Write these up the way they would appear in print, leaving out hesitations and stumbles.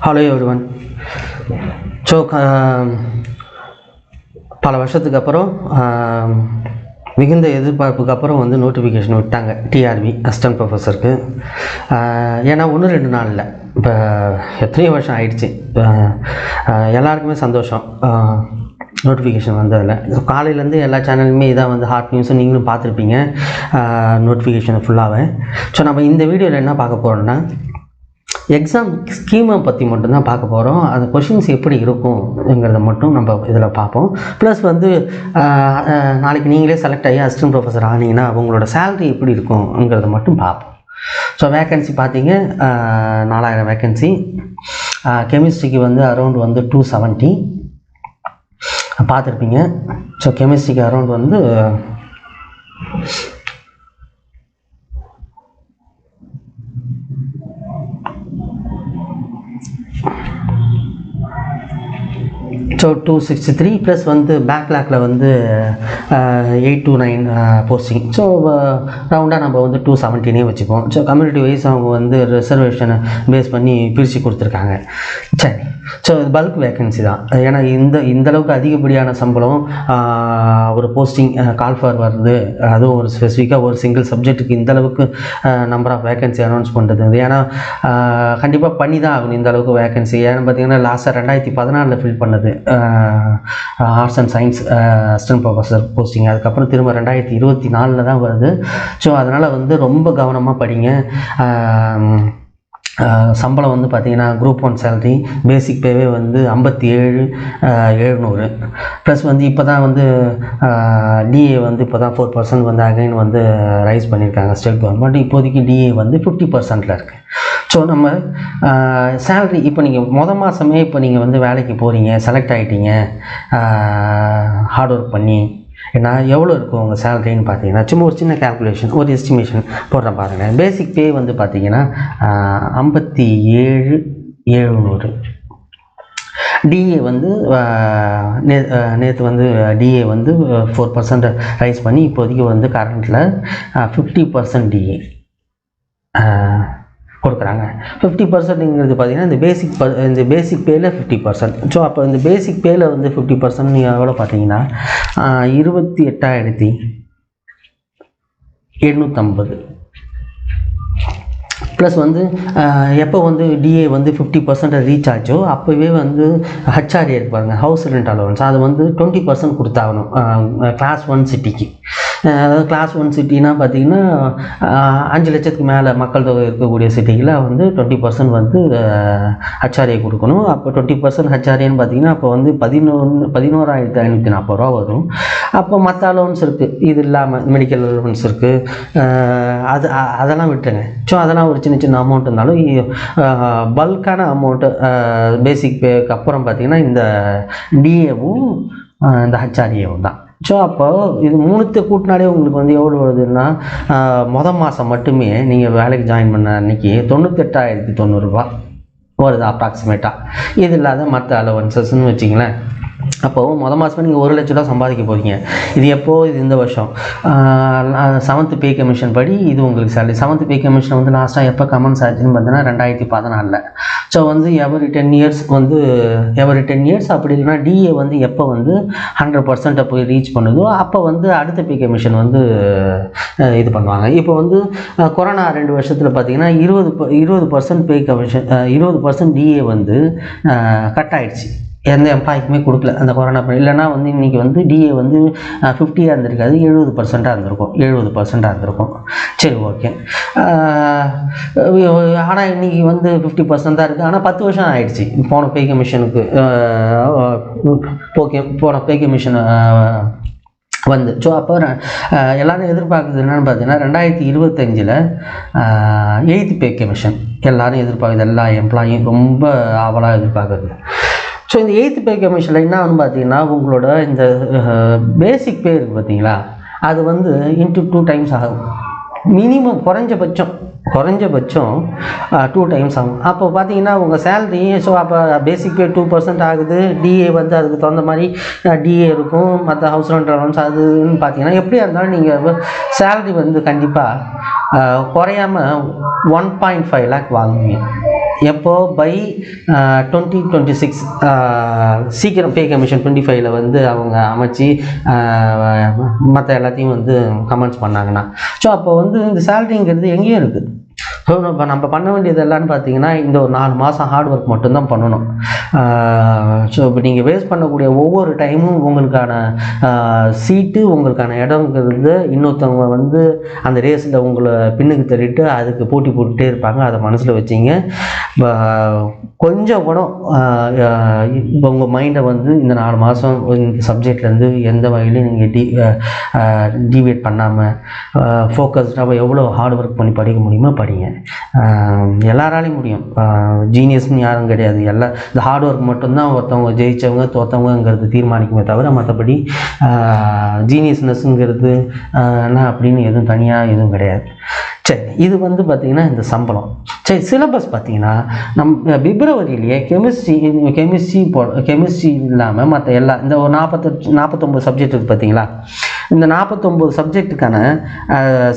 Hello everyone. So பல வருஷத்துக்கு அப்புறம் மிகுந்த எதிர்பார்ப்புக்கு அப்புறம் வந்து நோட்டிஃபிகேஷன் விட்டாங்க டிஆர்பி அசிஸ்டன்ட் ப்ரொஃபஸருக்கு. ஏன்னா 1-2 நாளில் இப்போ எத்தனையோ வருஷம் ஆயிடுச்சு. எல்லாருக்குமே சந்தோஷம் நோட்டிஃபிகேஷன் வந்ததில். காலையிலேருந்து எல்லா சேனலுமே இதான் வந்து ஹாட் நியூஸும் நீங்களும் பார்த்துருப்பீங்க நோட்டிஃபிகேஷனை ஃபுல்லாகவே. ஸோ நம்ம இந்த வீடியோவில் என்ன பார்க்க போகிறோம்னா, எக்ஸாம் ஸ்கீமை பற்றி மட்டும்தான் பார்க்க போகிறோம். அந்த கொஷின்ஸ் எப்படி இருக்கும்ங்கிறத மட்டும் நம்ம இதில் பார்ப்போம். ப்ளஸ் வந்து நாளைக்கு நீங்களே செலக்ட் ஆகி அசிஸ்டன்ட் ப்ரொஃபஸர் ஆனீங்கன்னா அவங்களோட சேலரி எப்படி இருக்கும்ங்கிறத மட்டும் பார்ப்போம். ஸோ வேக்கன்சி பார்த்தீங்க 4000 வேக்கன்சி. கெமிஸ்ட்ரிக்கு வந்து அரௌண்ட் வந்து 270 பார்த்துருப்பீங்க. ஸோ கெமிஸ்ட்ரிக்கு அரௌண்ட் வந்து ஸோ 263 ப்ளஸ் வந்து பேக்லாக்கில் வந்து 8 to 9 போஸ்டிங். ஸோ ரவுண்டாக நம்ம வந்து 270 வச்சுப்போம். ஸோ கம்யூனிட்டி வைஸ் அவங்க வந்து ரிசர்வேஷனை பேஸ் பண்ணி பிரித்து கொடுத்துருக்காங்க. சரி, ஸோ இது பல்க் வேக்கன்சி தான். ஏன்னா இந்தளவுக்கு அதிகப்படியான சம்பளம் ஒரு போஸ்டிங் கால் ஃபார் வருது, அதுவும் ஒரு ஸ்பெசிஃபிக்காக ஒரு சிங்கிள் சப்ஜெக்ட்டுக்கு இந்தளவுக்கு நம்பர் ஆஃப் வேக்கன்சி அனௌன்ஸ் பண்ணுறது. ஏன்னா கண்டிப்பாக பண்ணி தான் ஆகணும் இந்தளவுக்கு வேக்கன்சி. ஏன்னா பார்த்தீங்கன்னா லாஸ்ட்டாக 2014 ஃபில் பண்ணது arts and science assistant professor posting. அதுக்கப்புறம் திரும்ப 2024 தான் வருது. ஸோ அதனால் வந்து ரொம்ப கவனமாக படிங்க. சம்பளம் வந்து பார்த்திங்கன்னா குரூப் 1 சேலரி பேசிக் பேவே வந்து 57,700. ப்ளஸ் வந்து இப்போ தான் வந்து டிஏ வந்து இப்போ தான் 4% வந்து அகைன் வந்து ரைஸ் பண்ணியிருக்காங்க ஸ்டேட் கவர்மெண்ட். இப்போதைக்கு டிஏ வந்து 50% இருக்குது. ஸோ நம்ம சேலரி இப்போ நீங்கள் மாதமே இப்போ நீங்கள் வந்து வேலைக்கு போகிறீங்க, செலக்ட் ஆகிட்டீங்க, ஹார்ட் ஒர்க் பண்ணி ஏன்னா எவ்வளோ இருக்கும் உங்கள் சேலரின்னு பார்த்தீங்கன்னா, சும்மா ஒரு சின்ன கேல்குலேஷன், ஒரு எஸ்டிமேஷன் போடுறேன் பாருங்கள். பேசிக் பே வந்து பார்த்தீங்கன்னா 57,700. டிஏ வந்து நேற்று வந்து டிஏ வந்து 4% ரைஸ் பண்ணி இப்போதைக்கு வந்து கரண்ட்டில் 50% டிஏ கொடுக்குறாங்க. 50%ங்கிறது பார்த்தீங்கன்னா இந்த பேசிக் பேயில் 50%. ஸோ அப்போ இந்த பேசிக் பேயில் வந்து 50% நீங்கள் எவ்வளோ பார்த்தீங்கன்னா 28,850. ப்ளஸ் வந்து எப்போ வந்து டிஏ வந்து 50% ரீச் ஆச்சோ அப்போவே வந்து ஹச்ஆர்ஏ இருப்பாங்க, ஹவுஸ் ரெண்ட் அலவன்ஸ், அது வந்து 20% கொடுத்தாகணும் கிளாஸ் 1 சிட்டிக்கு. அதாவது கிளாஸ் 1 சிட்டினா பார்த்திங்கன்னா 5 லட்சத்துக்கு மேலே மக்கள் தொகை இருக்கக்கூடிய சிட்டியில் வந்து 20% வந்து ஹச்ஆர்ஏ கொடுக்கணும். அப்போ 20% ஹச்ஆர்ஏன்னு பார்த்திங்கன்னா அப்போ வந்து 11,540 வரும். அப்போ மற்ற அலவன்ஸ் இருக்குது, இது இல்லாமல் மெடிக்கல் அலவன்ஸ் இருக்குது, அதெல்லாம் விட்டுருங்க. ஸோ அதெல்லாம் ஒரு சின்ன சின்ன அமௌண்ட் இருந்தாலும் பல்கான அமௌண்ட்டு பேசிக் பேக்கு அப்புறம் பார்த்திங்கன்னா இந்த டிஏவும் இந்த ஹச்ஆர்ஏவும் தான். ஸோ அப்போ இது 3 கூட்டினாலே உங்களுக்கு வந்து எவ்வளோ வருதுன்னா மாதம் மட்டுமே நீங்கள் வேலைக்கு ஜாயின் பண்ண அன்றைக்கி 98,900 வருது அப்ராக்சிமேட்டாக. இது இல்லாத மற்ற அலவன்சஸ்ன்னு வச்சிங்களேன். அப்போது மாதமே நீங்கள் 1 லட்ச ரூபா சம்பாதிக்க போகிறீங்க. இது எப்போது? இது இந்த வருஷம் 7th பே கமிஷன் படி இது உங்களுக்கு சேலரி. 7th பே கமிஷன் வந்து லாஸ்ட்டாக எப்போ கமெண்ட்ஸ் ஆச்சுன்னு பார்த்தீங்கன்னா 2014. ஸோ வந்து எவரி 10 இயர்ஸ் அப்படி இல்லைன்னா டிஏ வந்து எப்போ வந்து 100% போய் ரீச் பண்ணுதோ அப்போ வந்து அடுத்த பே கமிஷன் வந்து இது பண்ணுவாங்க. இப்போ வந்து கொரோனா 2 வருஷத்தில் பார்த்தீங்கன்னா 20% பே கமிஷன் 20% டிஏ வந்து கட் ஆகிடுச்சு. எந்த எம்ப்ளாய்க்குமே கொடுக்கல அந்த கொரோனா. இல்லைனா வந்து இன்றைக்கி வந்து டிஏ வந்து 50 இருந்திருக்காது, 70% இருந்திருக்கும். சரி, ஓகே. ஆனால் இன்றைக்கி வந்து 50% தான் இருக்குது. ஆனால் 10 வருஷம் ஆகிடுச்சு போன பே கமிஷனுக்கு. ஓகே, போன பே கமிஷன் வந்து. ஸோ அப்போ எல்லோரும் எதிர்பார்க்குறது என்னென்னு பார்த்தீங்கன்னா 2025 8th பே கமிஷன் எல்லோரும் எதிர்பார்க்குது. எல்லா எம்ப்ளாயும் ரொம்ப ஆவலாக எதிர்பார்க்குறது. ஸோ இந்த 8th பே கமிஷனில் என்ன வந்து பார்த்தீங்கன்னா உங்களோட இந்த பேசிக் பே இருக்குது பார்த்தீங்களா, அது வந்து இன்ட்டு 2 டைம்ஸ் ஆகும். மினிமம் குறைஞ்சபட்சம் 2 டைம்ஸ் ஆகும். அப்போ பார்த்தீங்கன்னா உங்கள் சேலரி, ஸோ அப்போ பேசிக் பே 2% ஆகுது, டிஏ வந்து அதுக்கு தகுந்த மாதிரி டிஏ இருக்கும், மற்ற ஹவுஸ் ரெண்ட் அலவன்ஸ் அதுன்னு பார்த்தீங்கன்னா எப்படியா இருந்தாலும் நீங்கள் சேலரி வந்து கண்டிப்பாக குறையாமல் 1.5 lakh வாங்குவீங்க. எப்போ பை 2026 சீக்கிரம் பே கமிஷன் 25ல் வந்து அவங்க அமைச்சு மற்ற எல்லாத்தையும் வந்து கமெண்ட்ஸ் பண்ணாங்கன்னா. ஸோ அப்போ வந்து இந்த சேலரிங்கிறது எங்கேயும் இருக்குது. ஸோ நம்ம பண்ண வேண்டியது எல்லான்னு பார்த்தீங்கன்னா இந்த ஒரு 4 மாதம் ஹார்ட் ஒர்க் மட்டும்தான் பண்ணணும். ஸோ இப்போ நீங்கள் வேஸ்ட் பண்ணக்கூடிய ஒவ்வொரு டைமும் உங்களுக்கான சீட்டு, உங்களுக்கான இடங்கிறது இன்னொருத்தவங்க வந்து அந்த ரேஸில் உங்களை பின்னுக்கு தள்ளிட்டு அதுக்கு போட்டி போட்டுகிட்டே இருப்பாங்க. அதை மனசில் வச்சிங்க. கொஞ்சம் கூட இப்போ உங்கள் மைண்டை வந்து இந்த 4 மாதம் இந்த சப்ஜெக்ட்லேருந்து எந்த வகையிலையும் நீங்கள் டிவியேட் பண்ணாமல் ஃபோக்கஸ்டாக எவ்வளோ ஹார்ட் ஒர்க் பண்ணி படிக்க முடியுமோ படிங்க. எல்லாராலையும் முடியும். ஜீனியஸ்னு யாரும் கிடையாது. இந்த ஹார்ட் ஒர்க் மட்டும்தான் ஒருத்தவங்க ஜெயித்தவங்க தோற்றவங்கிறது தீர்மானிக்குமே தவிர மற்றபடி ஜீனியஸ்னஸ்ங்கிறது என்ன அப்படின்னு எதுவும் தனியாக எதுவும் கிடையாது. சரி, இது வந்து பார்த்திங்கன்னா இந்த சம்பளம். சரி, சிலபஸ் பார்த்திங்கன்னா பிப்ரவரியிலேயே கெமிஸ்ட்ரி இல்லாமல் மற்ற எல்லா இந்த ஒரு 49 சப்ஜெக்ட் இருக்குது பார்த்தீங்களா. இந்த 49 சப்ஜெக்ட்டுக்கான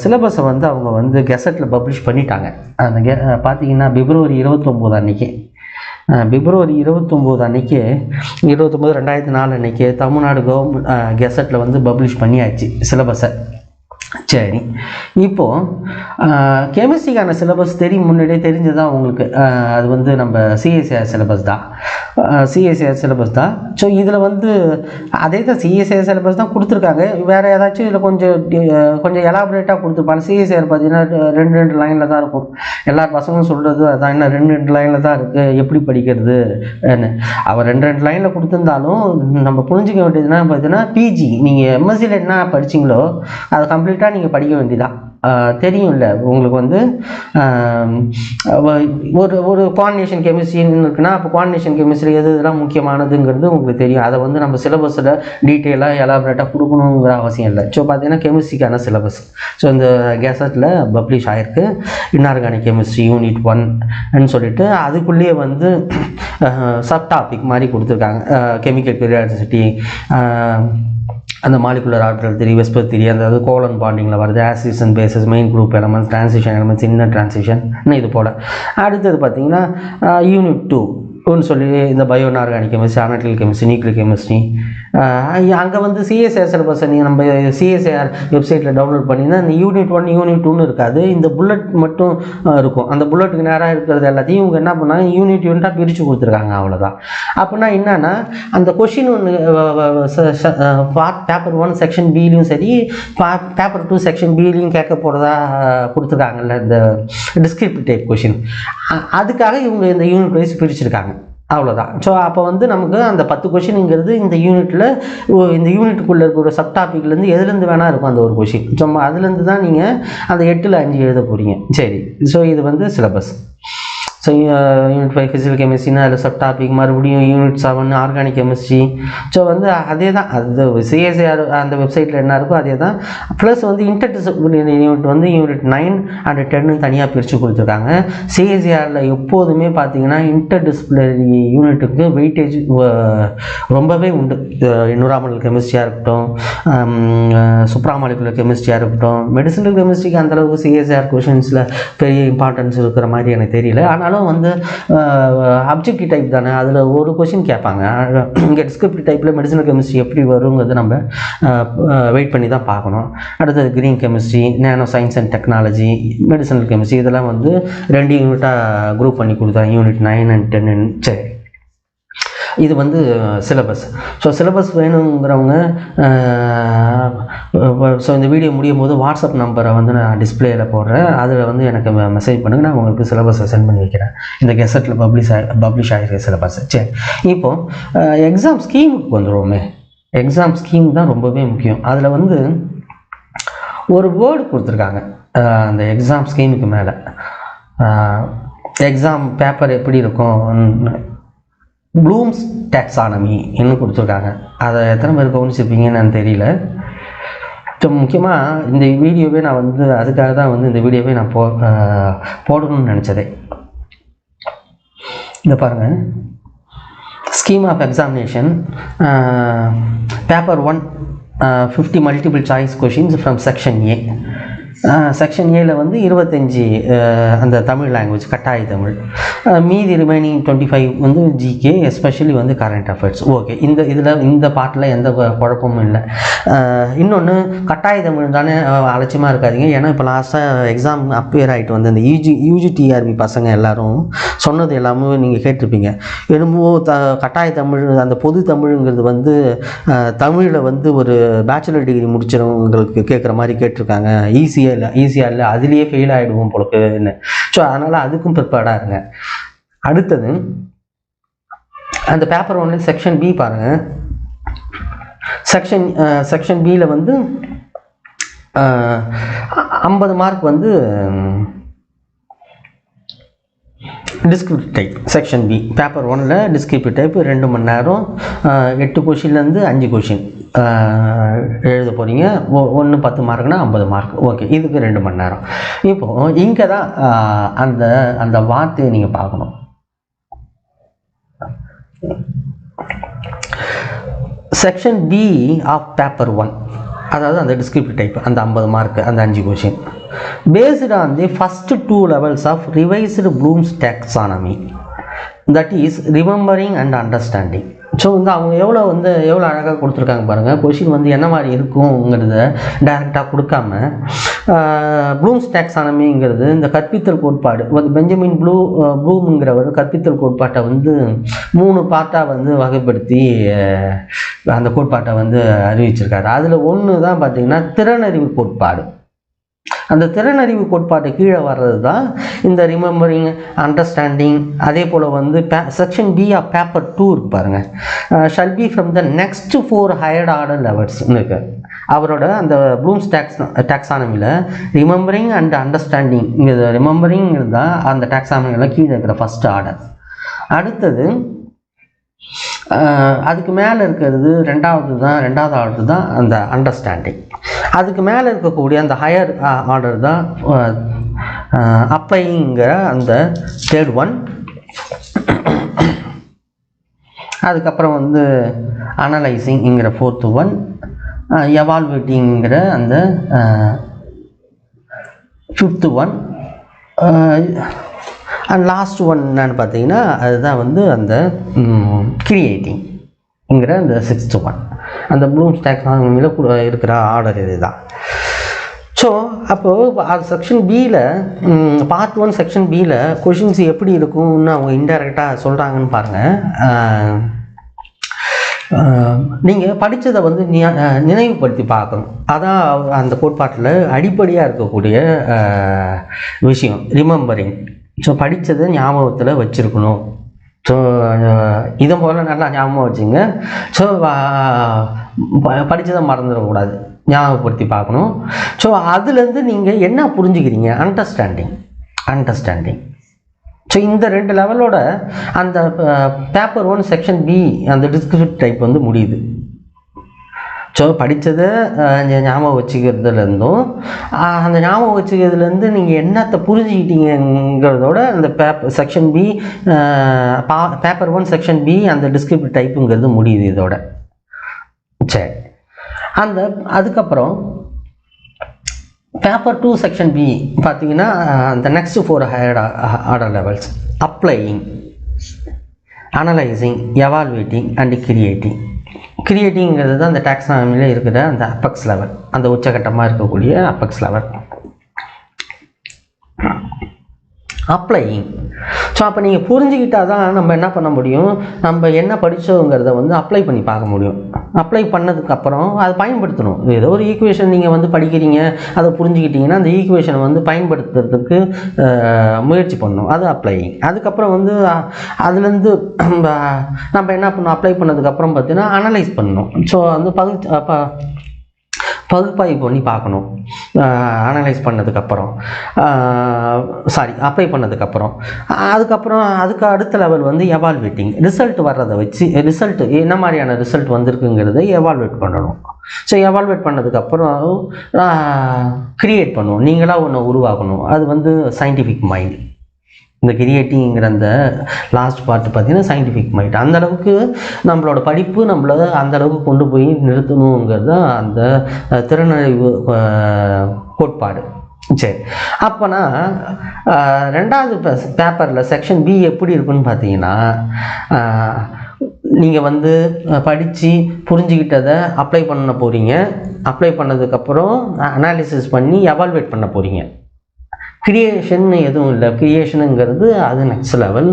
சிலபஸை வந்து அவங்க வந்து கெசட்டில் பப்ளிஷ் பண்ணிட்டாங்க. அந்த பார்த்திங்கன்னா பிப்ரவரி 29 அன்றைக்கி 2004 அன்றைக்கி தமிழ்நாடு கவர்மெண்ட் கெசட்டில் வந்து பப்ளிஷ் பண்ணியாச்சு சிலபஸை. சரி, இப்போது கெமிஸ்ட்ரிக்கான சிலபஸ் முன்னாடியே தெரிஞ்சதான் உங்களுக்கு. அது வந்து நம்ம சிஎஸ்ஐஆர் சிலபஸ் தான். ஸோ இதில் வந்து அதே தான் சிஎஸ்ஐஆர் சிலபஸ் தான் கொடுத்துருக்காங்க. வேறு ஏதாச்சும் இதில் கொஞ்சம் எலாபரேட்டாக கொடுத்துருப்பாங்க. சிஎஸ்ஐஆர் பார்த்தீங்கன்னா 2 லைனில் தான் இருக்கும். எல்லா பசங்களும் சொல்கிறது அதான், என்ன 2 லைனில் தான் இருக்குது, எப்படி படிக்கிறது. அவர் 2 லைனில் கொடுத்துருந்தாலும் நம்ம புரிஞ்சிக்க வேண்டியதுன்னா பார்த்தீங்கன்னா பிஜி நீங்கள் எம்எஸ்சியில் என்ன படிச்சிங்களோ அதை கம்ப்ளீட்டாக நீங்கள் படிக்க வேண்டியதான். தெரியும்ல உங்களுக்கு வந்து ஒரு குவாடினேஷன் கெமிஸ்ட்ரின்னு இருக்குன்னா அப்போ குவாடினேஷன் கெமிஸ்ட்ரி இதெல்லாம் முக்கியமானதுங்கிறது உங்களுக்கு தெரியும். அதை வந்து நம்ம சிலபஸில் டீட்டெயிலாக எலாபரேட்டாக கொடுக்கணுங்கிற அவசியம் இல்லை. ஸோ பார்த்தீங்கன்னா கெமிஸ்ட்ரிக்கான சிலபஸ் ஸோ இந்த கெசட்டில் பப்ளிஷ் ஆகிருக்கு. இன்ஆர்கானிக் கெமிஸ்ட்ரி யூனிட் 1ன்னு சொல்லிட்டு அதுக்குள்ளேயே வந்து சப் டாபிக் மாதிரி கொடுத்துருக்காங்க. கெமிக்கல் பீரியாடிசிட்டி, அந்த molecular orbital theory, VSEPR theory, அந்த கோலன் பாண்டிங்கில் வருது, acids and bases, main group elements, transition elements, inner transition, இது போல். அடுத்தது பார்த்திங்கன்னா யூனிட் 2ன்னு சொல்லி இந்த bio inorganic chemistry, analytical chemistry, nuclear chemistry. அங்கே வந்து சிஎஸ்ஐஆர் சிலபஸை நீங்கள் நம்ம சிஎஸ்ஐஆர் வெப்சைட்டில் டவுன்லோட் பண்ணிங்கன்னா இந்த யூனிட் 1 யூனிட் 2ன்னு இருக்காது. இந்த புல்லட் மட்டும் இருக்கும். அந்த புல்லட்டுக்கு நேராக இருக்கிறது எல்லாத்தையும் இவங்க என்ன பண்ணாங்க, யூனிட்டாக பிரித்து கொடுத்துருக்காங்க. அவ்வளோதான். அப்படின்னா என்னன்னா அந்த கொஷின் ஒன்று பேப்பர் 1 செக்ஷன் பிலையும் சரி, பேப்பர் 2 செக்ஷன் பிலையும் கேட்க போகிறதா கொடுத்துருக்காங்கல்ல இந்த டிஸ்கிரிப்டிவ் டைப் கொஷின். அதுக்காக இவங்க இந்த யூனிட் வைஸ் பிரிச்சுருக்காங்க. அவ்வளோதான். ஸோ அப்போ வந்து நமக்கு அந்த 10 கொஷினுங்கிறது இந்த யூனிட்டுக்குள்ளே இருக்கிற ஒரு சப் டாப்பிக்லேருந்து எதுலேருந்து வேணால் இருக்கும் அந்த ஒரு கொஷின். ஸோ அதுலேருந்து தான் நீங்கள் அந்த 8ல் 5 எழுத போகிறீங்க. சரி, ஸோ இது வந்து சிலபஸ். ஸோ யூனிட் 5 ஃபிசிக்கல் கெமிஸ்ட்ரினா அதில் சப் டாபிக், மறுபடியும் யூனிட் 7 ஆர்கானிக் கெமிஸ்ட்ரி. ஸோ வந்து அதே தான், அது சிஎஸ்ஐஆர் அந்த வெப்சைட்டில் என்ன இருக்கோ அதே தான். ப்ளஸ் வந்து இன்டர்டிசிப்ளினரி யூனிட் வந்து யூனிட் 9 and 10 தனியாக பிரித்து கொடுத்துருக்காங்க. சிஎஸ்ஐஆரில் எப்போதுமே பார்த்தீங்கன்னா இன்டர்டிசிப்ளினரி யூனிட்டுக்கு வெயிட்டேஜ் ரொம்பவே உண்டு. என்விரான்மெண்டல் கெமிஸ்ட்ரியாக இருக்கட்டும், சுப்ராமாலிகுலர் கெமிஸ்ட்ரியாக இருக்கட்டும், மெடிசினல் கெமிஸ்ட்ரிக்கு அந்தளவுக்கு சிஎஸ்ஐஆர் கொஷின்ஸில் பெரிய இம்பார்ட்டன்ஸ் இருக்கிற மாதிரி எனக்கு தெரியல. ஆனால் வந்து அப்ஜெக்டிவ் டைப் தானே, அதில் ஒரு கொஷின் கேட்பாங்க. இங்கே டிஸ்கிரிப்டிவ் டைப்பில் மெடிசினல் கெமிஸ்ட்ரி எப்படி வருங்கிறது நம்ம வெயிட் பண்ணி தான் பார்க்கணும். அடுத்தது green chemistry, nano science and technology, medicinal chemistry, இதெல்லாம் வந்து 2 யூனிட்டாக குரூப் பண்ணி கொடுத்தாங்க, யூனிட் 9 and 10. சரி, இது வந்து சிலபஸ். ஸோ சிலபஸ் வேணுங்கிறவங்க ஸோ இந்த வீடியோ முடியும் போது வாட்ஸ்அப் நம்பரை வந்து நான் டிஸ்பிளேயில் போடுறேன். அதில் வந்து எனக்கு மெசேஜ் பண்ணுங்கள், நான் உங்களுக்கு சிலபஸை சென்ட் பண்ணி வைக்கிறேன். இந்த கெசட்டில் பப்ளிஷ் ஆகிருக்க சிலபஸ். சரி, இப்போது எக்ஸாம் ஸ்கீமுக்கு வந்துடுவோமே. எக்ஸாம் ஸ்கீம் தான் ரொம்பவே முக்கியம். அதில் வந்து ஒரு வேர்டு கொடுத்துருக்காங்க அந்த எக்ஸாம் ஸ்கீமுக்கு மேலே. எக்ஸாம் பேப்பர் எப்படி இருக்கும், ப்ளூம்ஸ் டாக்ஸானமி என்ன கொடுத்துருக்காங்க. அதை எத்தனை பேர் கவனிச்சிருப்பீங்கன்னு எனக்கு தெரியல. ஸோ முக்கியமாக இந்த வீடியோவே நான் வந்து அதுக்காக தான் வந்து இந்த வீடியோவே நான் போடணும்னு நினச்சதே. இதை பாருங்கள், scheme of examination paper 1 50 multiple choice questions from section A. Section ஏல வந்து 25 அந்த தமிழ் லாங்குவேஜ் கட்டாய தமிழ், மீதி ரிமைனிங் 25 வந்து ஜிகே, எஸ்பெஷலி வந்து கரண்ட் அஃபேர்ஸ். ஓகே, இந்த பாட்டில் எந்த குழப்பமும் இல்லை. இன்னொன்று, கட்டாய தமிழ் தானே அலட்சியமாக இருக்காதிங்க. ஏன்னா இப்போ லாஸ்ட்டாக எக்ஸாம் அப்பியர் ஆகிட்டு வந்து இந்த யூஜிடிஆர்பி பசங்க எல்லாரும் சொன்னது எல்லாமே நீங்கள் கேட்டிருப்பீங்க. என்னமோ கட்டாய தமிழ், அந்த பொது தமிழுங்கிறது வந்து தமிழில் வந்து ஒரு பேச்சுலர் டிகிரி முடிச்சவங்களுக்கு கேட்குற மாதிரி கேட்டிருக்காங்க. ஈஸியாக இல்லை, அதுலேயே ஃபெயில் ஆகிடுவோம் பொழுதுன்னு. ஸோ அதனால் அதுக்கும் ப்ரிப்பேர்டாக இருங்க. அடுத்தது அந்த பேப்பர் 1 செக்ஷன் பி பாருங்கள். செக்ஷன் பியில் வந்து 50 மார்க் வந்து descriptive type. Section B paper 1ல் டிஸ்கிரிப்டிவ் டைப் 2 மணி நேரம், 8 கொஷின்லேருந்து 5 கொஷின் எழுத போகிறீங்க. 10 மார்க்னா 50 மார்க். ஓகே, இதுக்கு 2 மணி நேரம். இப்போது இங்கே தான் அந்த வார்த்தையை நீங்கள் பார்க்கணும். செக்ஷன் பி ஆஃப் பேப்பர் 1, அதாவது அந்த டிஸ்கிரிப்டிவ் டைப், அந்த 50 மார்க், அந்த 5 question, based on the first 2 levels of revised Bloom's taxonomy, that is remembering and understanding. So வந்து அவங்க எவ்வளோ அழகாக கொடுத்துருக்காங்க பாருங்கள். கொஷின் வந்து என்ன மாதிரி இருக்குங்கிறத டைரெக்டாக கொடுக்காம, ப்ளூம்ஸ் டாக்ஸானமிங்கிறது இந்த கற்பித்தல் கோட்பாடு, பெஞ்சமின் ப்ளூம்ங்கிறவர் கற்பித்தல் கோட்பாட்டை வந்து 3 பார்ட்டாக வந்து வகைப்படுத்தி அந்த கோட்பாட்டை வந்து அறிவிச்சிருக்காரு. அதில் ஒன்று தான் பார்த்திங்கன்னா திறனறிவு கோட்பாடு. அந்த திறனறிவு கோட்பாட்டு கீழே வர்றது தான் இந்த ரிமெம்பரிங், அண்டர்ஸ்டாண்டிங். அதே போல் வந்து செக்ஷன் பி ஆஃப் பேப்பர் 2 இருக்கு பாருங்கள். Shall be from the next 4 higher order லெவல்ஸ்னு இருக்கு. அவரோட அந்த ப்ளூம்ஸ் டாக்ஸானமியில் ரிமெம்பரிங் அண்ட் அண்டர்ஸ்டாண்டிங், இங்கே ரிமெம்பரிங்கிறது தான் அந்த டாக்ஸானமியில் கீழே இருக்கிற ஃபஸ்ட் ஆர்டர். அடுத்தது அதுக்கு மேலே இருக்கிறது ரெண்டாவது ஆர்டர் தான் அந்த அண்டர்ஸ்டாண்டிங். அதுக்கு மேலே இருக்கக்கூடிய அந்த ஹையர் ஆர்டர் தான் அப்ளைங்கிற அந்த தேர்ட் ஒன். அதுக்கப்புறம் வந்து அனலைசிங்கிற ஃபோர்த்து ஒன், எவால்வேட்டிங்கிற அந்த fifth one, and last one என்னன்னு பார்த்தீங்கன்னா அதுதான் வந்து அந்த கிரியேட்டிங்கிற அந்த 6th ஒன். அந்த ப்ளூம்ஸ் டாக்ஸானமியில் இருக்கிற ஆர்டர் இது தான். ஸோ அப்போது அது செக்ஷன் பியில் பார்ட் 1 செக்ஷன் பியில் கொஷின்ஸ் எப்படி இருக்கும்னு அவங்க இன்டைரக்டாக சொல்கிறாங்கன்னு பாருங்கள். நீங்கள் படித்ததை வந்து நினைவுபடுத்தி பார்க்கணும். அதான் அந்த கோட்பாட்டில் அடிப்படையாக இருக்கக்கூடிய விஷயம் ரிமெம்பரிங். ஸோ படித்ததை ஞாபகத்தில் வச்சுருக்கணும். ஸோ இதை போல் நல்லா ஞாபகம் வச்சுங்க. ஸோ படித்ததை மறந்துடக்கூடாது, ஞாபகப்படுத்தி பார்க்கணும். ஸோ அதுலேருந்து நீங்கள் என்ன புரிஞ்சுக்கிறீங்க, அண்டர்ஸ்டாண்டிங். ஸோ இந்த 2 லெவலோட அந்த பேப்பர் 1 செக்ஷன் பி அந்த டிஸ்கிரிப்டிவ் டைப் வந்து முடியுது. ஸோ படித்ததை ஞாபகம் வச்சுக்கிறதுலேருந்தும் அந்த ஞாபகம் வச்சுக்கிறதுலேருந்து நீங்கள் என்னத்தை புரிஞ்சுக்கிட்டீங்கிறதோட அந்த section B paper 1 section B அந்த டிஸ்கிரிப்டிவ் டைப்புங்கிறது முடியுது இதோட. சரி, அதுக்கப்புறம் பேப்பர் 2 செக்ஷன் பி பார்த்தீங்கன்னா அந்த next 4 higher order levels applying, analysing, evaluating and கிரியேட்டிங்கிறது தான் அந்த டாக்ஸானமியில் இருக்கிற அந்த அப்பெக்ஸ் லெவல், அந்த உச்சகட்டமாக இருக்கக்கூடிய அப்பெக்ஸ் லெவல். அப்ளையிங். ஸோ அப்போ நீங்கள் புரிஞ்சுக்கிட்டால் தான் நம்ம என்ன பண்ண முடியும், நம்ம என்ன படித்தோங்கிறத வந்து அப்ளை பண்ணி பார்க்க முடியும். அப்ளை பண்ணதுக்கப்புறம் அதை பயன்படுத்தணும். ஏதோ ஒரு ஈக்குவேஷன் நீங்கள் வந்து படிக்கிறீங்க, அதை புரிஞ்சுக்கிட்டீங்கன்னா அந்த ஈக்குவேஷனை வந்து பயன்படுத்துறதுக்கு முயற்சி பண்ணணும், அது அப்ளையிங். அதுக்கப்புறம் வந்து அதுலேருந்து நம்ம என்ன பண்ணணும், அப்ளை பண்ணதுக்கப்புறம் பார்த்தீங்கன்னா அனலைஸ் பண்ணணும். ஸோ வந்து பகுப்பாய்வு பண்ணி பார்க்கணும். அனலைஸ் பண்ணதுக்கப்புறம் அப்ளை பண்ணதுக்கப்புறம் அதுக்கு அடுத்த லெவல் வந்து எவால்வேட்டிங். ரிசல்ட் வர்றதை வச்சு ரிசல்ட் என்ன மாதிரியான ரிசல்ட் வந்திருக்குங்கிறத எவால்வேட் பண்ணணும். ஸோ எவால்வேட் பண்ணதுக்கப்புறம் கிரியேட் பண்ணுவோம், நீங்களாக ஒன்று உருவாக்கணும். அது வந்து சயின்டிஃபிக் மைண்ட். இந்த கிரியேட்டிங்கிற அந்த லாஸ்ட் பார்ட் பார்த்தீங்கன்னா சயின்டிஃபிக் மைண்ட். அந்தளவுக்கு நம்மளோட படிப்பு நம்மளை அந்தளவுக்கு கொண்டு போய் நிறுத்தணுங்கிறது தான் அந்த திறனறிவு கோட்பாடு. சரி, அப்போனா ரெண்டாவது பேப்பரில் செக்ஷன் பி எப்படி இருக்குன்னு பார்த்தீங்கன்னா, நீங்கள் வந்து படித்து புரிஞ்சுக்கிட்டதை அப்ளை பண்ண போகிறீங்க. அப்ளை பண்ணதுக்கப்புறம் அனாலிசிஸ் பண்ணி எவால்வேட் பண்ண போகிறீங்க. கிரியேஷன் எதுவும் இல்லை. கிரியேஷனுங்கிறது அது நெக்ஸ்ட் லெவல்.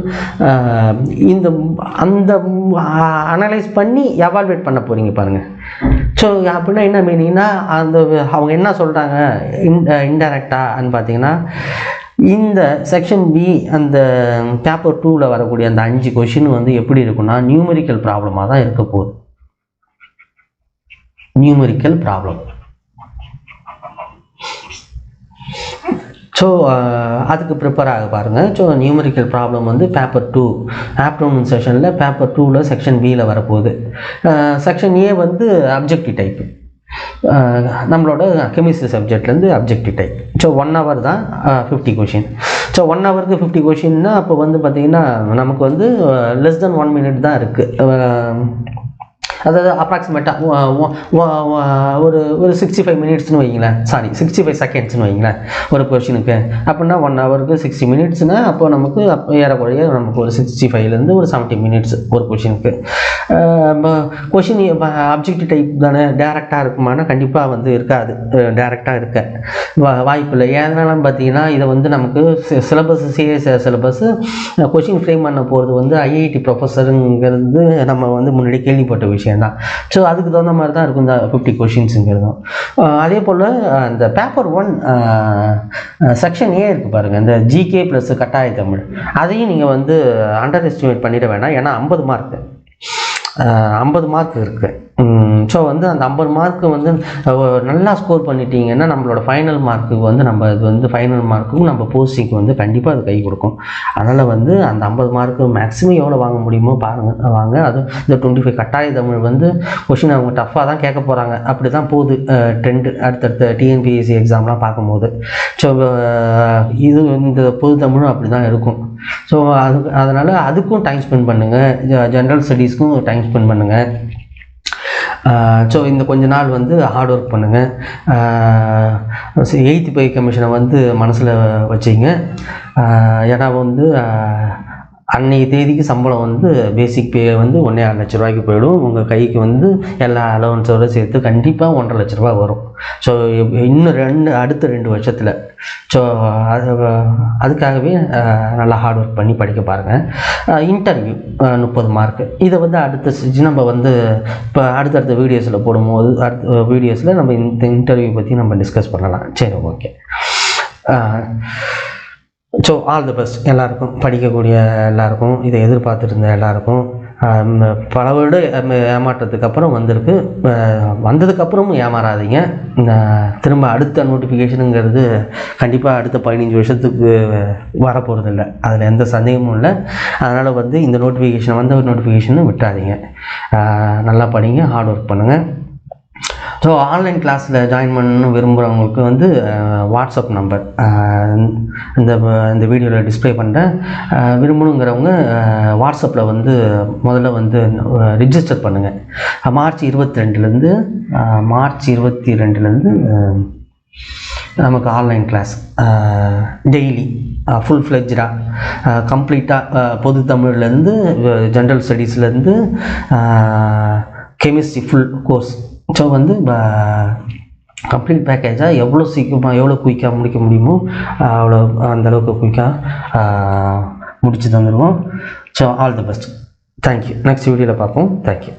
அந்த அனலைஸ் பண்ணி எவால்வேட் பண்ண போகிறீங்க பாருங்கள். ஸோ அப்படின்னா என்ன மீனிங்னா, அவங்க என்ன சொல்கிறாங்க இன்டைரக்டான்னு பார்த்தீங்கன்னா, இந்த செக்ஷன் பி அந்த பேப்பர் 2ல் வரக்கூடிய அந்த 5 கொஷின் வந்து எப்படி இருக்குன்னா, நியூமெரிக்கல் ப்ராப்ளமாக தான் இருக்க போகுது. Numerical problem. ஸோ அதுக்கு ப்ரிப்பேர் ஆக பாருங்கள். ஸோ நியூமெரிக்கல் ப்ராப்ளம் வந்து பேப்பர் 2 ஆஃப்டர்நூன் செஷனில் பேப்பர் 2ல் செக்ஷன் பியில் வரப்போகுது. செக்ஷன் ஏ வந்து அப்ஜெக்டிவ் டைப்பு, நம்மளோட கெமிஸ்ட்ரி சப்ஜெக்ட்லேருந்து அப்ஜெக்டிவ் டைப். ஸோ 1 hour தான் 50 கொஷின். ஸோ 1 hourக்கு 50 கொஷின்னா அப்போ வந்து பார்த்திங்கன்னா நமக்கு வந்து லெஸ் தென் 1 minute தான் இருக்குது. அதாவது அப்ராக்சிமேட்டாக ஒரு 65 minutesனு வைங்களேன், சாரி 65 secondsனு வைங்களேன் ஒரு கொஷினுக்கு. அப்படின்னா 1 hourக்கு 60 minutesனால் அப்போ நமக்கு ஏறக்குறைய நமக்கு ஒரு 65லேருந்து ஒரு 70 minutes ஒரு கொஷினுக்கு. கொஷின் அப்ஜெக்டிவ் டைப் தானே, டேரெக்டாக இருக்குமானா கண்டிப்பாக வந்து இருக்காது. டேரெக்டாக இருக்க வாய்ப்பு இல்லை. ஏன்னாலும் பார்த்தீங்கன்னா இதை வந்து நமக்கு syllabus CS syllabus question frame பண்ண போகிறது வந்து ஐஐடி ப்ரொஃபஸருங்கிறது நம்ம வந்து முன்னாடி கேள்விப்பட்ட விஷயம் தான். ஸோ அதுக்கு தகுந்த மாதிரி தான் இருக்கும் இந்த 50 கொஷின்ஸுங்கிறதும். அதே போல் இந்த பேப்பர் 1 செக்ஷன் ஏ இருக்குது பாருங்கள், இந்த ஜிகே ப்ளஸ் கட்டாய தமிழ், அதையும் நீங்கள் வந்து அண்டர் எஸ்டிமேட் பண்ணிட வேண்டாம். ஏன்னா 50 மார்க் இருக்குது. ஸோ வந்து அந்த 50 மார்க்கு வந்து நல்லா ஸ்கோர் பண்ணிட்டீங்கன்னா நம்மளோட ஃபைனல் மார்க்குக்கு வந்து நம்ம இது வந்து ஃபைனல் மார்க்குக்கும் நம்ம போஸ்டிங்க்கு வந்து கண்டிப்பாக அது கை கொடுக்கும். அதனால் வந்து அந்த 50 மார்க்கு மேக்ஸிமம் எவ்வளோ வாங்க முடியுமோ பாருங்கள், வாங்க. அதுவும் இந்த 25 கட்டாய தமிழ் வந்து கொஷின் அவங்க டஃப்பாக தான் கேட்க போகிறாங்க. அப்படி தான் போகுது ட்ரெண்டு அடுத்தடுத்த டிஎன்பிஎஸ்சி எக்ஸாம்லாம் பார்க்கும்போது. ஸோ இது இந்த பொது தமிழும் அப்படி தான் இருக்கும். ஸோ அதனால் அதுக்கும் டைம் ஸ்பெண்ட் பண்ணுங்கள், ஜென்ரல் ஸ்டடீஸ்க்கும் டைம் ஸ்பெண்ட் பண்ணுங்கள். ஸோ இந்த கொஞ்ச நாள் வந்து ஹார்ட் ஒர்க் பண்ணுங்கள். 8th பே கமிஷனை வந்து மனசில் வச்சிங்க. ஏன்னா வந்து அன்றைய தேதிக்கு சம்பளம் வந்து பேசிக் பே வந்து 1.5 லட்ச ரூபாய்க்கு போயிடும். உங்கள் கைக்கு வந்து எல்லா அலவன்ஸோடு சேர்த்து கண்டிப்பாக 1.5 லட்ச ரூபா வரும். ஸோ இன்னும் அடுத்த 2 வருஷத்தில். ஸோ அதுக்காகவே நல்லா ஹார்ட் ஒர்க் பண்ணி படிக்க பாருங்கள். இன்டர்வியூ 30 மார்க்கு, இதை வந்து அடுத்த நம்ம வந்து இப்போ அடுத்தடுத்த வீடியோஸில் போடும்போது அடுத்த வீடியோஸில் நம்ம இந்த இன்டர்வியூ பற்றி நம்ம டிஸ்கஸ் பண்ணலாம். சரி, okay. So all the best எல்லாருக்கும், படிக்கக்கூடிய எல்லாருக்கும், இதை எதிர்பார்த்துட்டு இருந்த எல்லாருக்கும். பல வருடம் ஏமாற்றத்துக்கு அப்புறம் வந்திருக்கு. வந்ததுக்கப்புறமும் ஏமாறாதீங்க. திரும்ப அடுத்த நோட்டிஃபிகேஷனுங்கிறது கண்டிப்பாக அடுத்த 15 வருஷத்துக்கு வரப்போகிறது இல்லை, அதில் எந்த சந்தேகமும் இல்லை. அதனால் வந்து இந்த நோட்டிஃபிகேஷன் வந்த நோட்டிஃபிகேஷனை விட்டுறாதீங்க. நல்லா படிங்க, ஹார்ட் ஒர்க் பண்ணுங்கள். ஸோ ஆன்லைன் கிளாஸில் ஜாயின் பண்ணணும்னு விரும்புகிறவங்களுக்கு வந்து வாட்ஸ்அப் நம்பர் இந்த வீடியோவில் டிஸ்பிளே பண்ணுறேன். விரும்பணுங்கிறவங்க வாட்ஸ்அப்பில் வந்து முதல்ல வந்து ரிஜிஸ்டர் பண்ணுங்கள். மார்ச் 22லேருந்து நமக்கு ஆன்லைன் கிளாஸ் டெய்லி ஃபுல் ஃப்ளெஜ்டாக கம்ப்ளீட்டாக பொது தமிழ்லேருந்து ஜென்ரல் ஸ்டடீஸ்லேருந்து கெமிஸ்ட்ரி ஃபுல் கோர்ஸ். ஸோ வந்து கம்ப்ளீட் பேக்கேஜாக எவ்வளோ சீக்கிரமாக எவ்வளோ குயிக்காக முடிக்க முடியுமோ அவ்வளோ அந்தளவுக்கு குயிக்காக முடித்து தந்துடுவோம். So all the best. Thank you. Next வீடியோவில் பார்ப்போம். தேங்க்யூ.